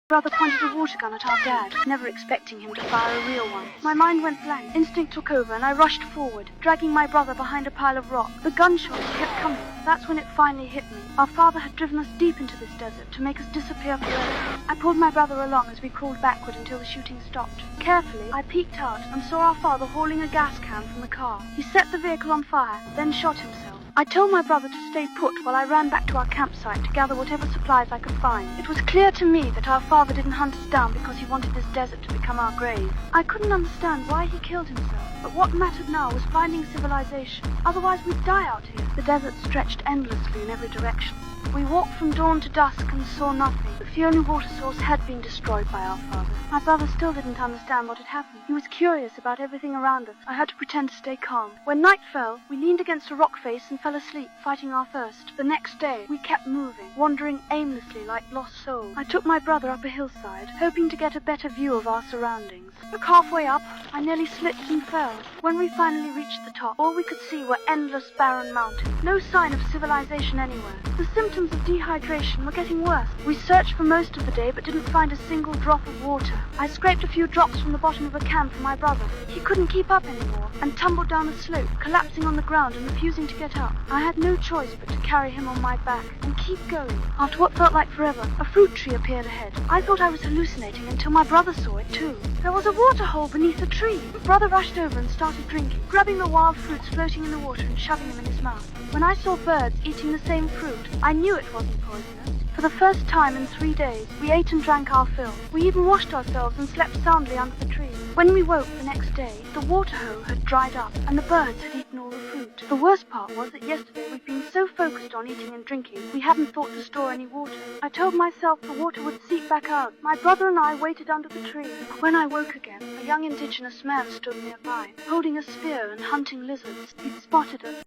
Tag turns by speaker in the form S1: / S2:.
S1: Brother pointed a water gun at our dad, never expecting him to fire a real one. My mind went blank. Instinct took over and I rushed forward, dragging my brother behind a pile of rock. The gunshots kept coming. That's when it finally hit me. Our father had driven us deep into this desert to make us disappear forever. I pulled my brother along as we crawled backward until the shooting stopped. Carefully, I peeked out and saw our father hauling a gas can from the car. He set the vehicle on fire, then shot himself. I told my brother to stay put while I ran back to our campsite to gather whatever supplies I could find. It was clear to me that our father didn't hunt us down because he wanted this desert to become our grave. I couldn't understand why he killed himself, but what mattered now was finding civilization. Otherwise we'd die out here. The desert stretched endlessly in every direction. We walked from dawn to dusk and saw nothing. The only water source had been destroyed by our father. My brother still didn't understand what had happened. He was curious about everything around us. I had to pretend to stay calm. When night fell, we leaned against a rock face and fell asleep, fighting our thirst. The next day, we kept moving, wandering aimlessly like lost souls. I took my brother up a hillside, hoping to get a better view of our surroundings. But halfway up, I nearly slipped and fell. When we finally reached the top, all we could see were endless barren mountains. No sign of civilization anywhere. The symptoms of dehydration were getting worse. We searched for most of the day but didn't find a single drop of water. I scraped a few drops from the bottom of a can for my brother. He couldn't keep up anymore and tumbled down the slope, collapsing on the ground and refusing to get up. I had no choice but to carry him on my back and keep going. After what felt like forever, a fruit tree appeared ahead. I thought I was hallucinating until my brother saw it too. There was a water hole beneath the tree. Brother rushed over and started drinking, grabbing the wild fruits floating in the water and shoving them in his mouth. When I saw birds eating the same fruit, I knew it wasn't poisonous. For the first time in 3 days, we ate and drank our fill. We even washed ourselves and slept soundly under the trees. When we woke the next day, the water hole had dried up and the birds had eaten all the fruit. The worst part was that yesterday we'd been so focused on eating and drinking, we hadn't thought to store any water. I told myself the water would seep back out. My brother and I waited under the tree. When I woke again, a young indigenous man stood nearby, holding a spear and hunting lizards. He'd spotted us.